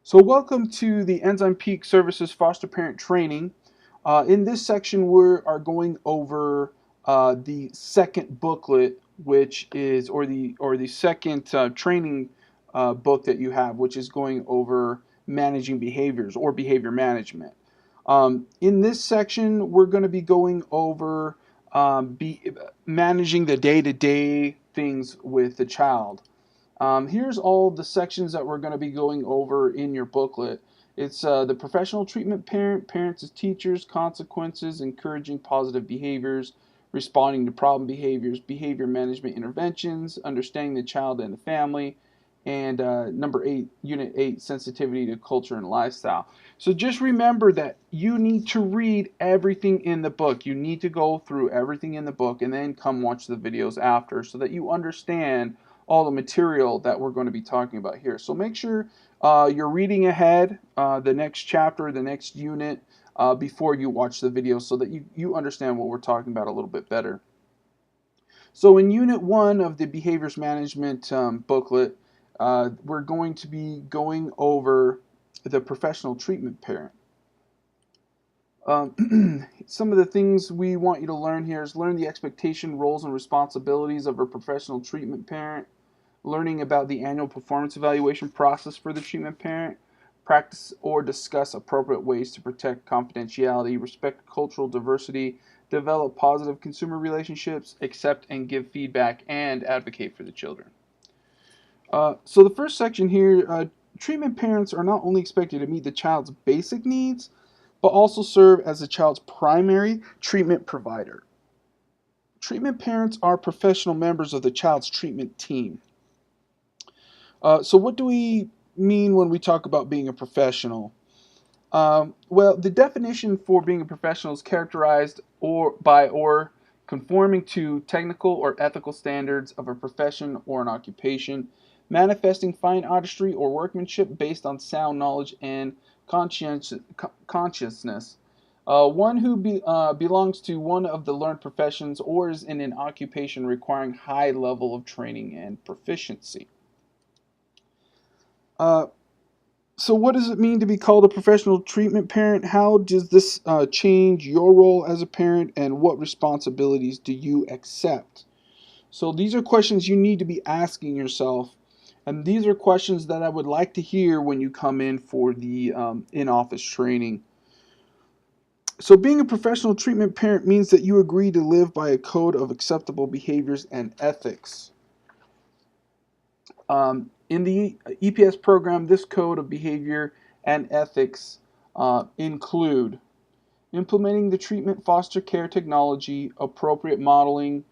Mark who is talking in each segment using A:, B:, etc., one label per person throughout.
A: So welcome to the Enzyme Peak Services Foster Parent Training. In this section, we are going over the second booklet, which is, or the second training book that you have, which is going over managing behaviors or behavior management. In this section, we're going to be going over managing the day-to-day things with the child. Here's all the sections that we're going to be going over in your booklet. It's the professional treatment parent, parents as teachers, consequences, encouraging positive behaviors, responding to problem behaviors, behavior management interventions, understanding the child and the family, and number 8, Unit 8, sensitivity to culture and lifestyle. So just remember that you need to read everything in the book. You need to go through everything in the book and then come watch the videos after so that you understand all the material that we're going to be talking about here. So make sure you're reading ahead the next chapter, the next unit, before you watch the video so that you understand what we're talking about a little bit better. So in Unit 1 of the Behaviors Management booklet, we're going to be going over the professional treatment parent. Some of the things we want you to learn here is learn the expectation, roles, and responsibilities of a professional treatment parent, learning about the annual performance evaluation process for the treatment parent, practice or discuss appropriate ways to protect confidentiality, respect cultural diversity, develop positive consumer relationships, accept and give feedback, and advocate for the children. So the first section here, treatment parents are not only expected to meet the child's basic needs, but also serve as the child's primary treatment provider. Treatment parents are professional members of the child's treatment team. So what do we mean when we talk about being a professional? Well, the definition for being a professional is characterized or conforming to technical or ethical standards of a profession or an occupation, manifesting fine artistry or workmanship based on sound knowledge and consciousness. One who belongs to one of the learned professions or is in an occupation requiring high level of training and proficiency. So what does it mean to be called a professional treatment parent? How does this change your role as a parent, and what responsibilities do you accept? So these are questions you need to be asking yourself, and these are questions that I would like to hear when you come in for the in-office training. So being a professional treatment parent means that you agree to live by a code of acceptable behaviors and ethics. In the EPS program, this code of behavior and ethics include implementing the treatment foster care technology, appropriate modeling,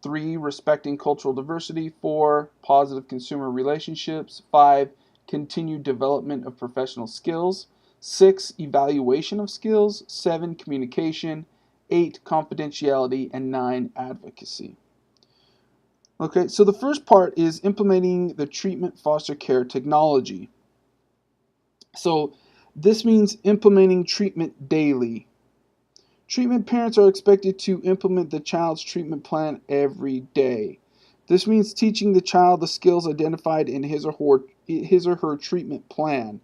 A: 3, respecting cultural diversity, 4, positive consumer relationships, 5, continued development of professional skills, 6, evaluation of skills, 7, communication, 8, confidentiality, and 9, advocacy. Okay, so the first part is implementing the treatment foster care technology. So this means implementing treatment daily. Treatment parents are expected to implement the child's treatment plan every day. This means teaching the child the skills identified in his or her treatment plan.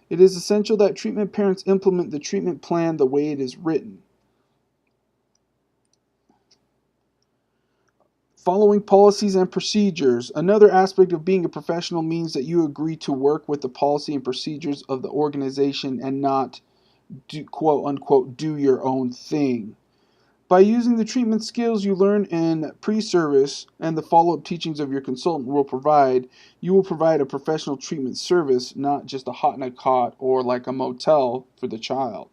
A: It is essential that treatment parents implement the treatment plan the way it is written. Following policies and procedures. Another aspect of being a professional means that you agree to work with the policy and procedures of the organization and not quote unquote do your own thing. By using the treatment skills you learn in pre-service and the follow-up teachings of your consultant will provide, you will provide a professional treatment service, not just a hot in a cot or like a motel for the child.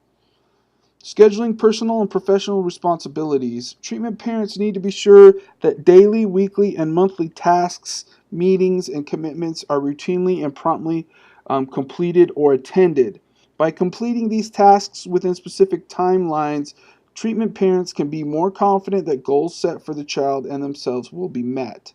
A: Scheduling personal and professional responsibilities. Treatment parents need to be sure that daily, weekly, and monthly tasks, meetings, and commitments are routinely and promptly completed or attended. By completing these tasks within specific timelines, treatment parents can be more confident that goals set for the child and themselves will be met.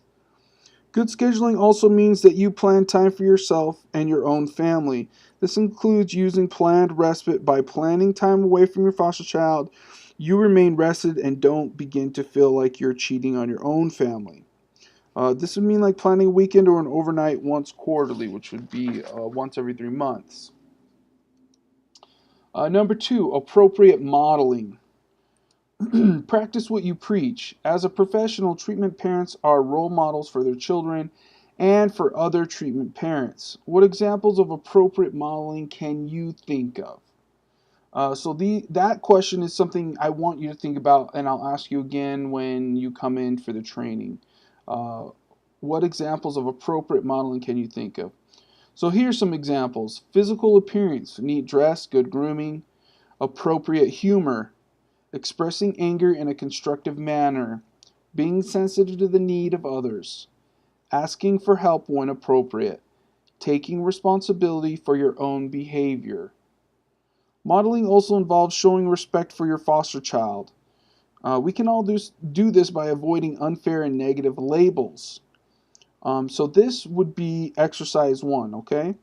A: Good scheduling also means that you plan time for yourself and your own family. This includes using planned respite. By planning time away from your foster child, you remain rested and don't begin to feel like you're cheating on your own family. This would mean like planning a weekend or an overnight once quarterly, which would be once every 3 months. Number two, appropriate modeling. Practice what you preach. As a professional, treatment parents are role models for their children and for other treatment parents. What examples of appropriate modeling can you think of? That question is something I want you to think about, and I'll ask you again when you come in for the training. Uh, what examples of appropriate modeling can you think of? So here's some examples. Physical appearance, neat dress, good grooming, appropriate humor, expressing anger in a constructive manner, being sensitive to the need of others, asking for help when appropriate, taking responsibility for your own behavior. Modeling also involves showing respect for your foster child. We can all do this by avoiding unfair and negative labels. So this would be exercise one, okay?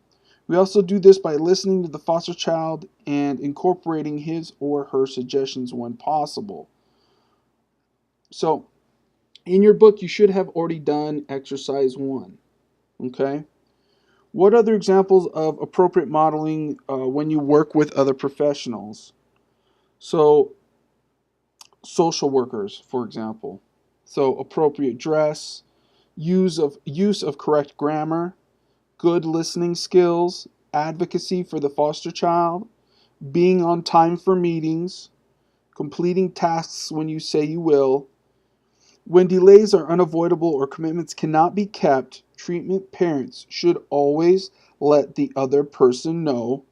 A: We also do this by listening to the foster child and incorporating his or her suggestions when possible. So in your book, you should have already done exercise one, okay? What other examples of appropriate modeling when you work with other professionals? So social workers, for example. So appropriate dress, use of correct grammar, good listening skills, advocacy for the foster child, being on time for meetings, completing tasks when you say you will. When delays are unavoidable or commitments cannot be kept, treatment parents should always let the other person know,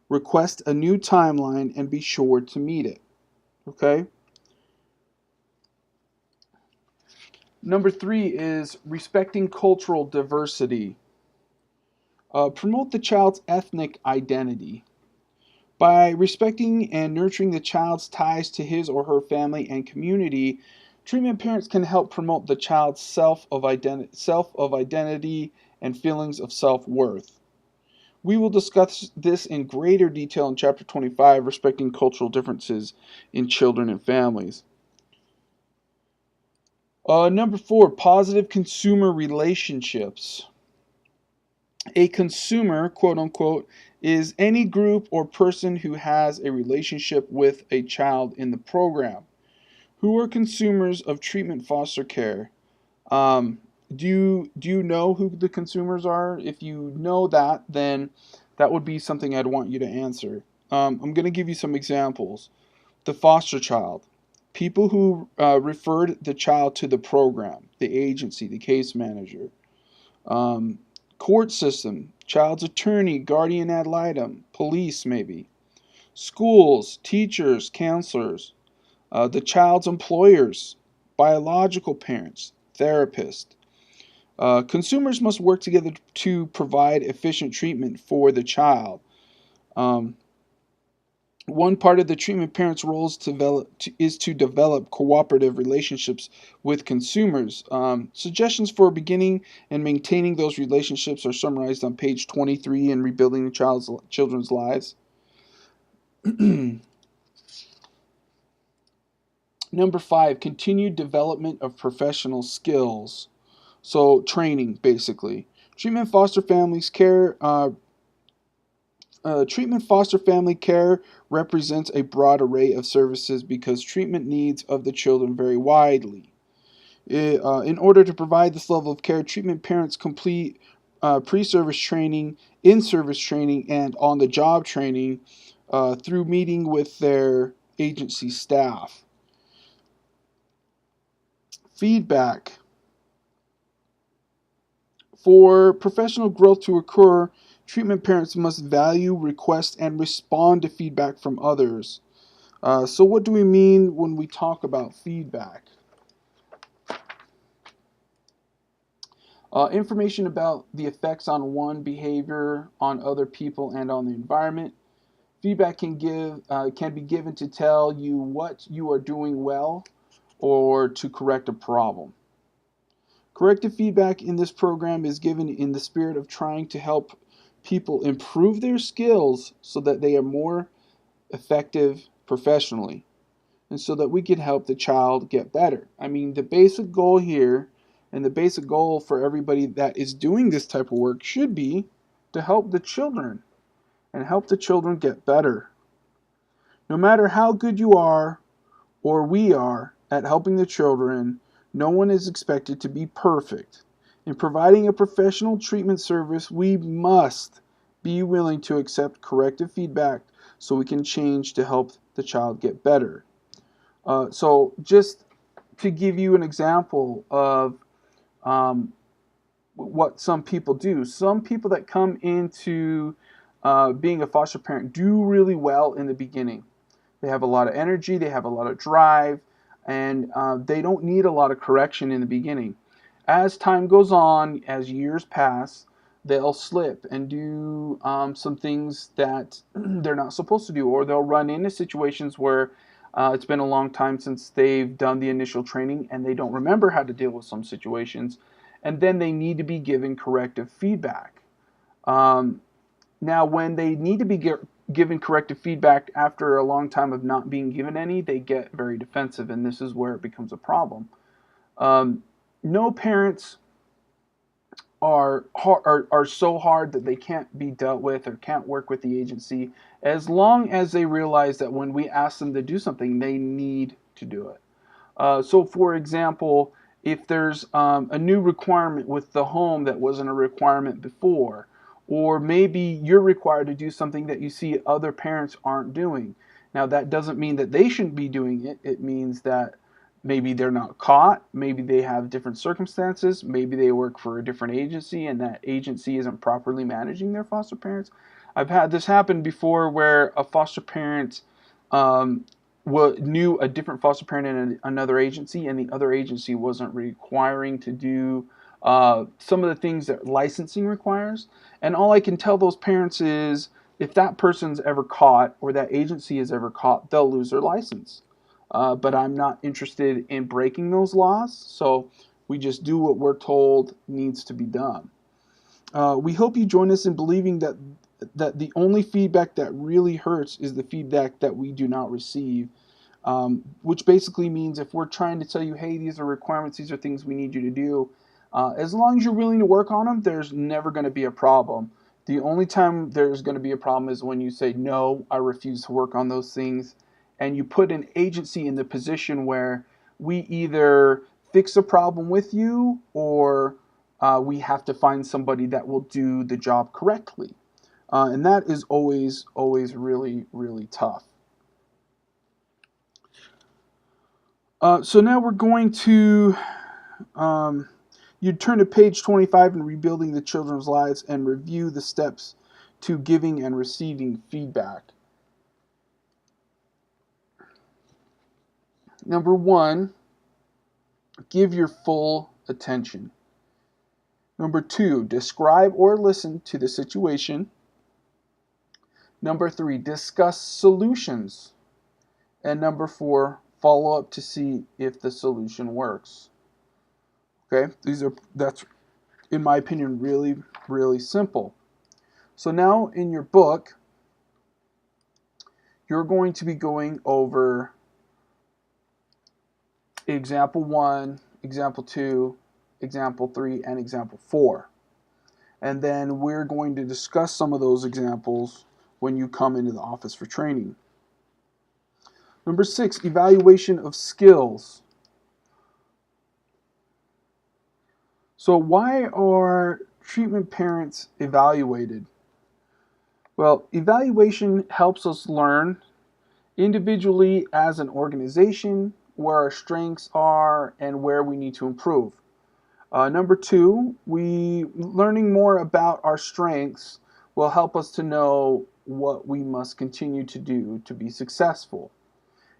A: request a new timeline, and be sure to meet it. Okay? Number three is respecting cultural diversity. Promote the child's ethnic identity. By respecting and nurturing the child's ties to his or her family and community, treatment parents can help promote the child's self of identity and feelings of self-worth. We will discuss this in greater detail in Chapter 25, Respecting Cultural Differences in Children and Families. Number four, positive consumer relationships. A consumer, quote unquote, is any group or person who has a relationship with a child in the program. Who are consumers of treatment foster care? Um, do you know who the consumers are? If you know that, then that would be something I'd want you to answer. I'm going to give you some examples. The foster child, people who referred the child to the program, the agency, the case manager. Um, Court system, child's attorney, guardian ad litem, police maybe. Schools, teachers, counselors, the child's employers, biological parents, therapists. Consumers must work together to provide efficient treatment for the child. Um, One part of the treatment parent's role is to develop cooperative relationships with consumers. Suggestions for beginning and maintaining those relationships are summarized on page 23 in Rebuilding the Children's Lives. Number five, continued development of professional skills. So training, basically. Treatment foster families care. Treatment foster family care represents a broad array of services because treatment needs of the children vary widely. In order to provide this level of care, treatment parents complete pre-service training, in-service training, and on-the-job training through meeting with their agency staff. Feedback. For professional growth to occur, treatment parents must value, request, and respond to feedback from others. So what do we mean when we talk about feedback? Information about the effects on one behavior, on other people, and on the environment. Feedback can be given to tell you what you are doing well or to correct a problem. Corrective feedback in this program is given in the spirit of trying to help people improve their skills so that they are more effective professionally and so that we can help the child get better. I mean, the basic goal here And the basic goal for everybody that is doing this type of work should be to help the children and help the children get better. No matter how good you are or we are at helping the children, no one is expected to be perfect. In providing a professional treatment service, we must be willing to accept corrective feedback so we can change to help the child get better. So just to give you an example of um, what some people do, some people that come into being a foster parent do really well in the beginning. They have a lot of energy, they have a lot of drive, and they don't need a lot of correction in the beginning. As time goes on, as years pass, they'll slip and do some things that they're not supposed to do, or they'll run into situations where it's been a long time since they've done the initial training and they don't remember how to deal with some situations, and then they need to be given corrective feedback. Um, Now, when they need to be given corrective feedback after a long time of not being given any, they get very defensive, and this is where it becomes a problem. Um, no parents are so hard that they can't be dealt with or can't work with the agency, as long as they realize that when we ask them to do something, they need to do it. So, for example, if there's a new requirement with the home that wasn't a requirement before, or maybe you're required to do something that you see other parents aren't doing. Now, that doesn't mean that they shouldn't be doing it. It means that maybe they're not caught, maybe they have different circumstances, maybe they work for a different agency and that agency isn't properly managing their foster parents. I've had this happen before where a foster parent um, knew a different foster parent in another agency, and the other agency wasn't requiring to do some of the things that licensing requires. And all I can tell those parents is if that person's ever caught or that agency is ever caught, they'll lose their license. But I'm not interested in breaking those laws, so we just do what we're told needs to be done. We hope you join us in believing that the only feedback that really hurts is the feedback that we do not receive, which basically means if we're trying to tell you, hey, these are requirements, these are things we need you to do, as long as you're willing to work on them, there's never going to be a problem. The only time there's going to be a problem is when you say, no, I refuse to work on those things, and you put an agency in the position where we either fix a problem with you or we have to find somebody that will do the job correctly. And that is always, always really, really tough. So now we're going to, you turn to page 25 in Rebuilding the Children's Lives and review the steps to giving and receiving feedback. Number one, give your full attention. Number two, describe or listen to the situation. Number three, discuss solutions. And number four, follow up to see if the solution works. Okay, that's, in my opinion, really, really simple. So now in your book, you're going to be going over example 1, example 2, example 3, and example 4. And then we're going to discuss some of those examples when you come into the office for training. Number 6, evaluation of skills. So why are treatment parents evaluated? Well, evaluation helps us learn individually as an organization where our strengths are and where we need to improve. Number 2, learning more about our strengths will help us to know what we must continue to do to be successful.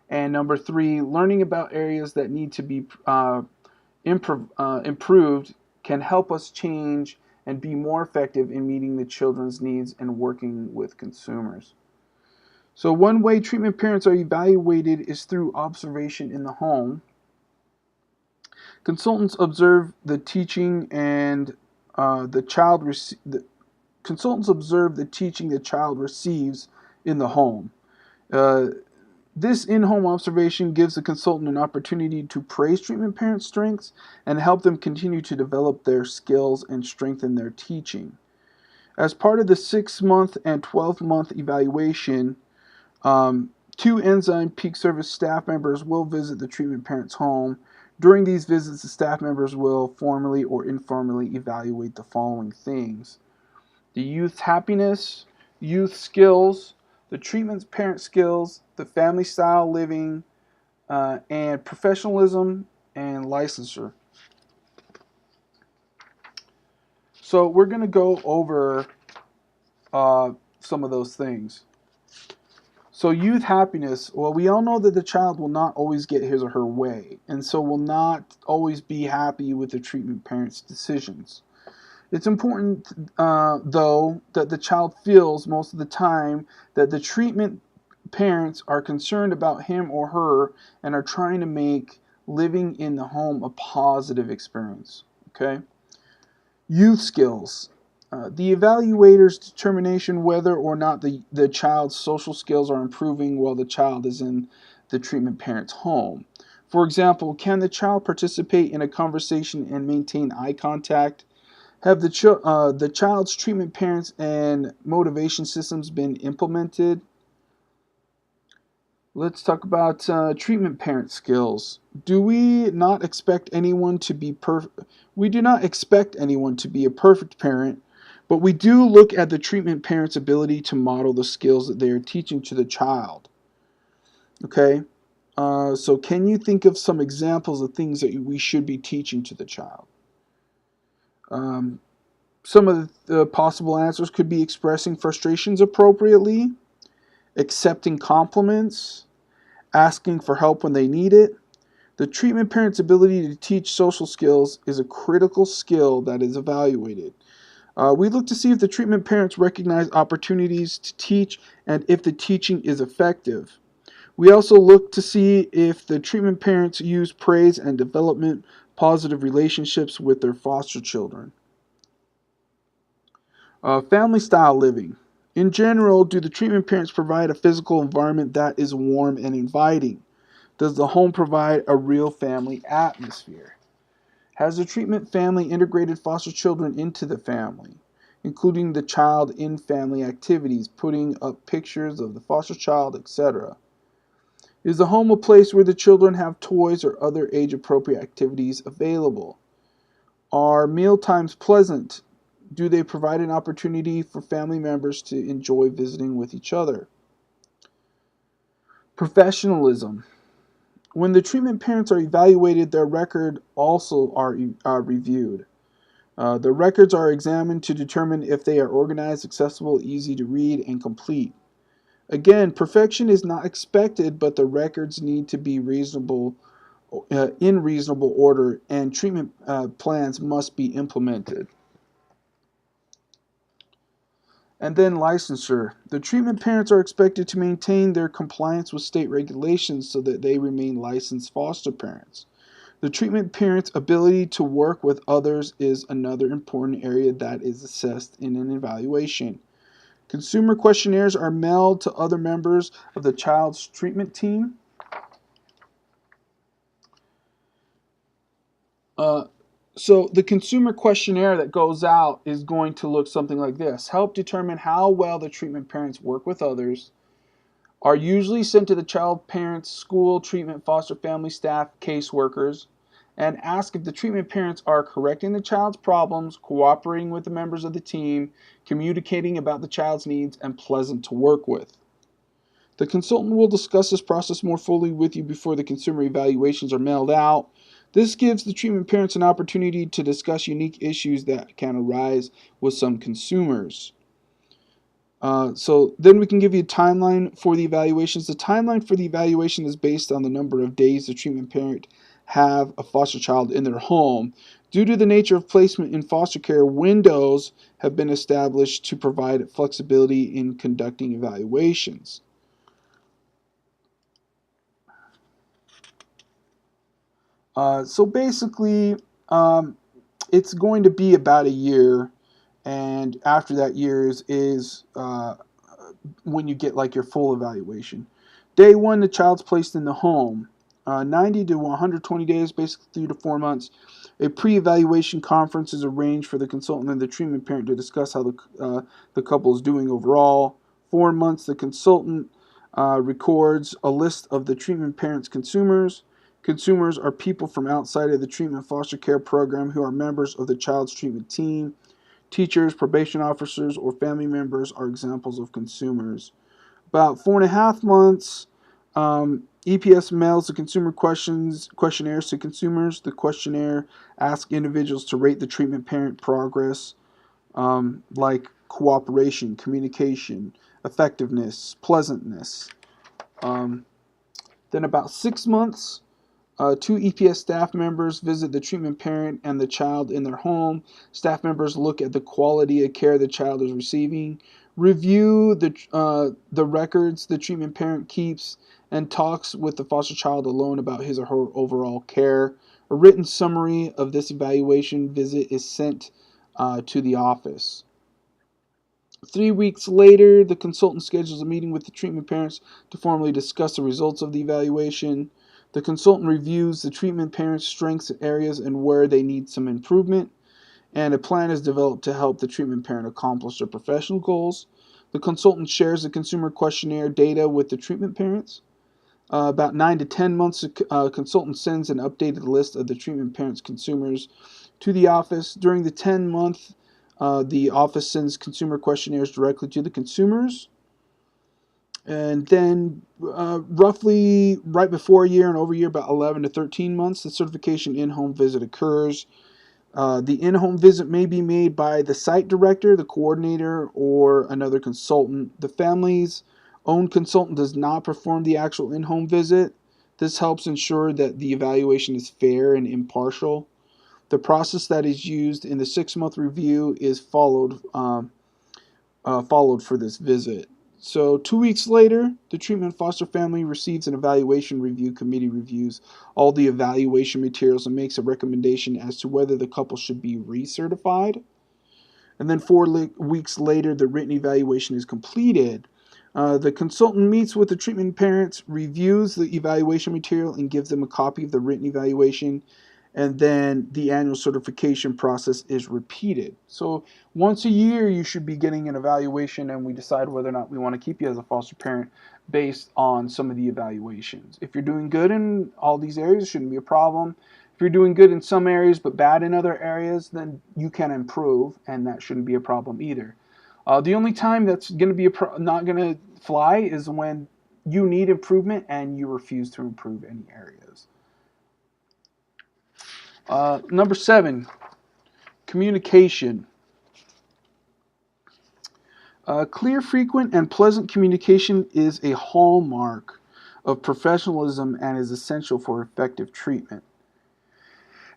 A: And number 3, learning about areas that need to be improved can help us change and be more effective in meeting the children's needs and working with consumers. So one way treatment parents are evaluated is through observation in the home. Consultants observe the teaching and consultants observe the teaching the child receives in the home. Uh, This in-home observation gives the consultant an opportunity to praise treatment parents' strengths and help them continue to develop their skills and strengthen their teaching. As part of the 6-month and 12-month evaluation, 2 Ensign Peak Service staff members will visit the treatment parent's home. During these visits, the staff members will formally or informally evaluate the following things: the youth's happiness, youth skills, the treatment parent skills, the family style living, and professionalism and licensure. So we're going to go over some of those things. So youth happiness, well, we all know that the child will not always get his or her way, and so will not always be happy with the treatment parent's decisions. It's important, though, that the child feels most of the time that the treatment parents are concerned about him or her and are trying to make living in the home a positive experience. Okay? Youth skills. The evaluator's determination whether or not the child's social skills are improving while the child is in the treatment parent's home. For example, can the child participate in a conversation and maintain eye contact? Have the child's treatment parents and motivation systems been implemented? Let's talk about treatment parent skills. Do we not expect anyone to be perfect? We do not expect anyone to be a perfect parent, but we do look at the treatment parent's ability to model the skills that they are teaching to the child. Okay, so can you think of some examples of things that we should be teaching to the child? Some of the possible answers could be expressing frustrations appropriately, accepting compliments, asking for help when they need it. The treatment parent's ability to teach social skills is a critical skill that is evaluated. We look to see if the treatment parents recognize opportunities to teach and if the teaching is effective. We also look to see if the treatment parents use praise and development positive relationships with their foster children. Family style living. In general, do the treatment parents provide a physical environment that is warm and inviting? Does the home provide a real family atmosphere? Has the treatment family integrated foster children into the family, including the child in family activities, putting up pictures of the foster child, etc.? Is the home a place where the children have toys or other age-appropriate activities available? Are meal times pleasant? Do they provide an opportunity for family members to enjoy visiting with each other? Professionalism. When the treatment parents are evaluated, their record also are reviewed. The records are examined to determine if they are organized, accessible, easy to read, and complete. Again, perfection is not expected, but the records need to be reasonable, in reasonable order, and treatment plans must be implemented. And then licensure. The treatment parents are expected to maintain their compliance with state regulations so that they remain licensed foster parents. The treatment parent's ability to work with others is another important area that is assessed in an evaluation. Consumer questionnaires are mailed to other members of the child's treatment team. So the consumer questionnaire that goes out is going to look something like this. Help determine how well the treatment parents work with others, are usually sent to the child parents, school, treatment, foster family staff, caseworkers, and ask if the treatment parents are correcting the child's problems, cooperating with the members of the team, communicating about the child's needs, and pleasant to work with. The consultant will discuss this process more fully with you before the consumer evaluations are mailed out. This gives the treatment parents an opportunity to discuss unique issues that can arise with some consumers. So then we can give you a timeline for the evaluations. The timeline for the evaluation is based on the number of days the treatment parent have a foster child in their home. Due to the nature of placement in foster care, windows have been established to provide flexibility in conducting evaluations. So basically, it's going to be about a year, and after that year is when you get like your full evaluation. Day 1, the child's placed in the home. 90 to 120 days, basically 3 to 4 months. A pre-evaluation conference is arranged for the consultant and the treatment parent to discuss how the couple is doing overall. 4 months, the consultant records a list of the treatment parent's consumers. Consumers are people from outside of the treatment foster care program who are members of the child's treatment team. Teachers, probation officers, or family members are examples of consumers. About 4.5 months, EPS mails the consumer questionnaires to consumers. The questionnaire asks individuals to rate the treatment parent progress, like cooperation, communication, effectiveness, pleasantness. Then about 6 months, 2 EPS staff members visit the treatment parent and the child in their home. Staff members look at the quality of care the child is receiving, review the records the treatment parent keeps, and talks with the foster child alone about his or her overall care. A written summary of this evaluation visit is sent to the office. 3 weeks later, the consultant schedules a meeting with the treatment parents to formally discuss the results of the evaluation. The consultant reviews the treatment parents' strengths, areas, and where they need some improvement, and a plan is developed to help the treatment parent accomplish their professional goals. The consultant shares the consumer questionnaire data with the treatment parents. About 9 to 10 months, the consultant sends an updated list of the treatment parents' consumers to the office. During the 10-month, the office sends consumer questionnaires directly to the consumers. And then roughly right before a year and over a year, about 11 to 13 months, the certification in-home visit occurs. The in-home visit may be made by the site director, the coordinator, or another consultant. The family's own consultant does not perform the actual in-home visit. This helps ensure that the evaluation is fair and impartial. The process that is used in the 6-month review is followed for this visit. So 2 weeks later, the treatment foster family receives an evaluation review. Committee reviews all the evaluation materials and makes a recommendation as to whether the couple should be recertified. And then 4 weeks later, the written evaluation is completed. The consultant meets with the treatment parents, reviews the evaluation material, and gives them a copy of the written evaluation. And then the annual certification process is repeated. So once a year, you should be getting an evaluation, and we decide whether or not we want to keep you as a foster parent based on some of the evaluations. If you're doing good in all these areas, it shouldn't be a problem. If you're doing good in some areas but bad in other areas, then you can improve, and that shouldn't be a problem either. The only time that's going to be not going to fly is when you need improvement and you refuse to improve any areas. Number 7, communication. Clear, frequent, and pleasant communication is a hallmark of professionalism and is essential for effective treatment.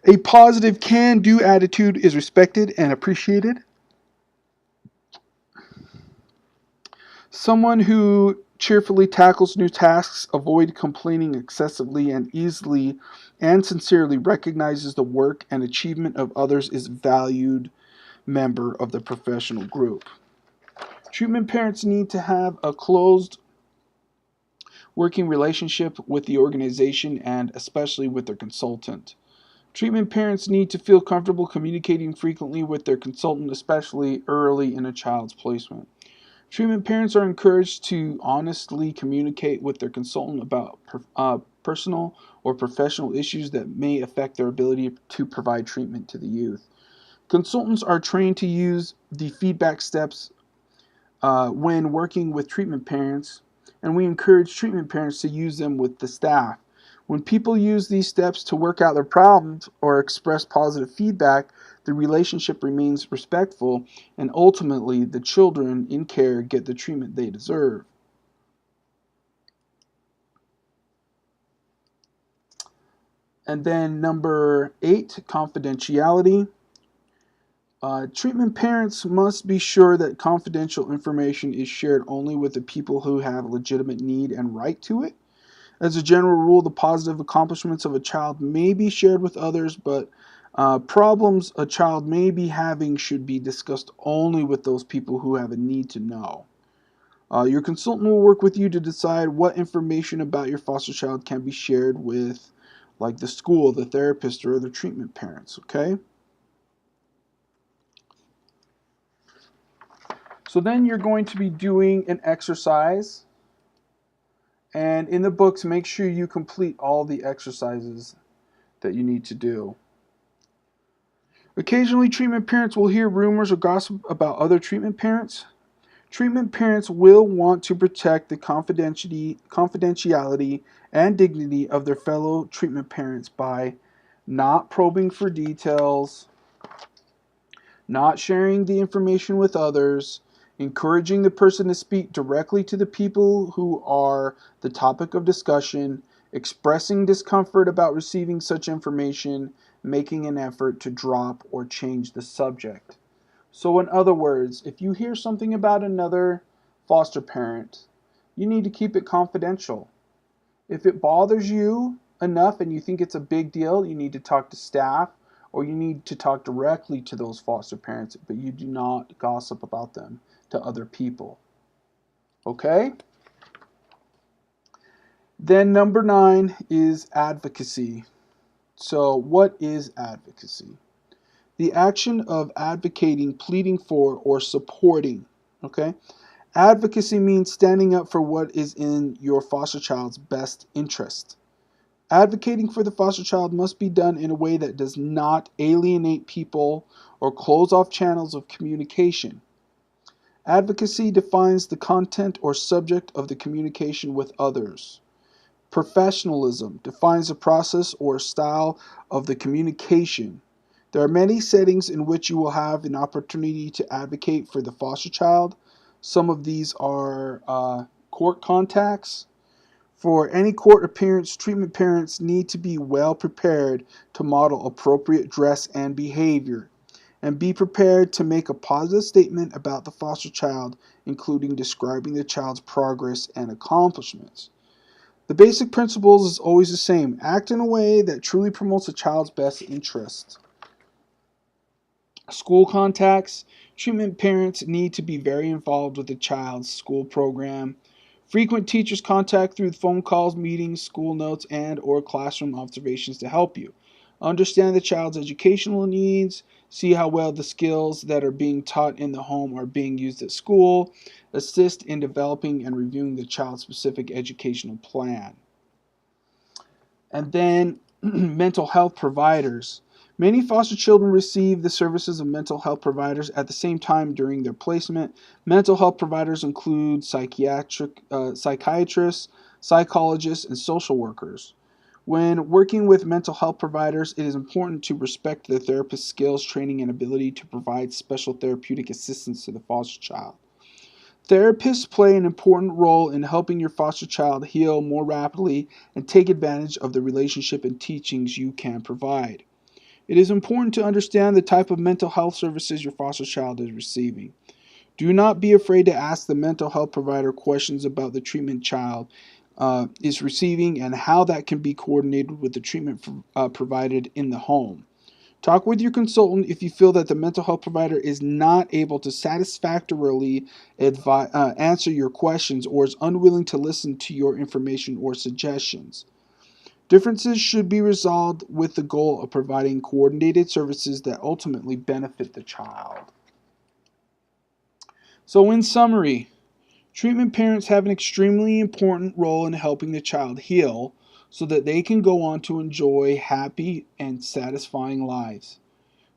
A: A positive can-do attitude is respected and appreciated. Someone who cheerfully tackles new tasks, avoid complaining excessively, and easily and sincerely recognizes the work and achievement of others is a valued member of the professional group. Treatment parents need to have a closed working relationship with the organization and especially with their consultant. Treatment parents need to feel comfortable communicating frequently with their consultant, especially early in a child's placement. Treatment parents are encouraged to honestly communicate with their consultant about personal or professional issues that may affect their ability to provide treatment to the youth. Consultants are trained to use the feedback steps when working with treatment parents, and we encourage treatment parents to use them with the staff. When people use these steps to work out their problems or express positive feedback, the relationship remains respectful, and ultimately the children in care get the treatment they deserve. And then number 8, confidentiality. Treatment parents must be sure that confidential information is shared only with the people who have legitimate need and right to it. As a general rule, the positive accomplishments of a child may be shared with others, but problems a child may be having should be discussed only with those people who have a need to know. Your consultant will work with you to decide what information about your foster child can be shared with, like, the school, the therapist, or other treatment parents, okay? So then you're going to be doing an exercise, and in the books, make sure you complete all the exercises that you need to do. Occasionally, treatment parents will hear rumors or gossip about other treatment parents. Treatment parents will want to protect the confidentiality and dignity of their fellow treatment parents by not probing for details, not sharing the information with others, encouraging the person to speak directly to the people who are the topic of discussion, expressing discomfort about receiving such information, making an effort to drop or change the subject. So, in other words, if you hear something about another foster parent, you need to keep it confidential. If it bothers you enough and you think it's a big deal, you need to talk to staff or you need to talk directly to those foster parents, but you do not gossip about them to other people. Okay? Then number 9 is advocacy. So, what is advocacy? The action of advocating, pleading for, or supporting. Okay? Advocacy means standing up for what is in your foster child's best interest. Advocating for the foster child must be done in a way that does not alienate people or close off channels of communication. Advocacy defines the content or subject of the communication with others. Professionalism defines the process or style of the communication. There are many settings in which you will have an opportunity to advocate for the foster child. Some of these are court contacts. For any court appearance, treatment parents need to be well prepared to model appropriate dress and behavior, and be prepared to make a positive statement about the foster child, including describing the child's progress and accomplishments. The basic principles is always the same. Act in a way that truly promotes the child's best interest. School contacts. Treatment parents need to be very involved with the child's school program. Frequent teachers contact through phone calls, meetings, school notes, and or classroom observations to help you. Understand the child's educational needs. See how well the skills that are being taught in the home are being used at school. Assist in developing and reviewing the child's specific educational plan. And then mental health providers. Many foster children receive the services of mental health providers at the same time during their placement. Mental health providers include psychiatrists, psychologists, and social workers. When working with mental health providers, it is important to respect the therapist's skills, training, and ability to provide special therapeutic assistance to the foster child. Therapists play an important role in helping your foster child heal more rapidly and take advantage of the relationship and teachings you can provide. It is important to understand the type of mental health services your foster child is receiving. Do not be afraid to ask the mental health provider questions about the treatment child is receiving and how that can be coordinated with the treatment provided in the home. Talk with your consultant if you feel that the mental health provider is not able to satisfactorily answer your questions or is unwilling to listen to your information or suggestions. Differences should be resolved with the goal of providing coordinated services that ultimately benefit the child. So, in summary, treatment parents have an extremely important role in helping the child heal so that they can go on to enjoy happy and satisfying lives.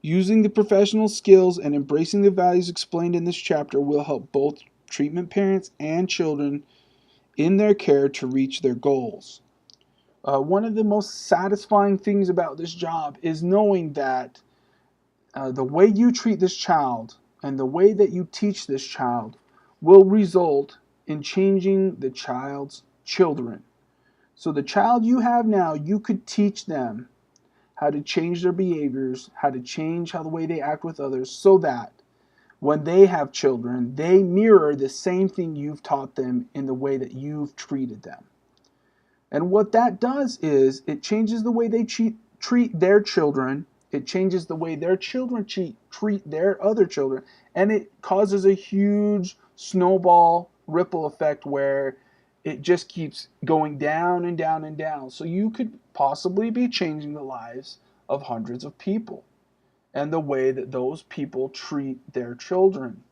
A: Using the professional skills and embracing the values explained in this chapter will help both treatment parents and children in their care to reach their goals. One of the most satisfying things about this job is knowing that the way you treat this child and the way that you teach this child will result in changing the child's children. So the child you have now, you could teach them how to change their behaviors, how to change how the way they act with others, so that when they have children, they mirror the same thing you've taught them in the way that you've treated them. And what that does is it changes the way they treat their children. It changes the way their children treat their other children. And it causes a huge snowball ripple effect where it just keeps going down and down and down. So you could possibly be changing the lives of hundreds of people and the way that those people treat their children.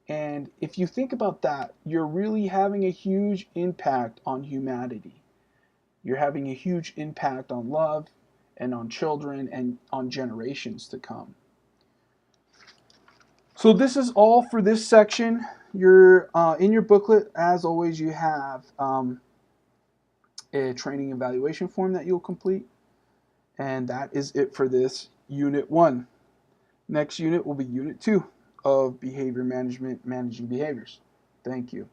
A: And if you think about that, you're really having a huge impact on humanity. You're having a huge impact on love and on children and on generations to come. So this is all for this section. You're in your booklet, as always, you have a training evaluation form that you'll complete. And that is it for this Unit 1. Next unit will be Unit 2 of Behavior Management, Managing Behaviors. Thank you.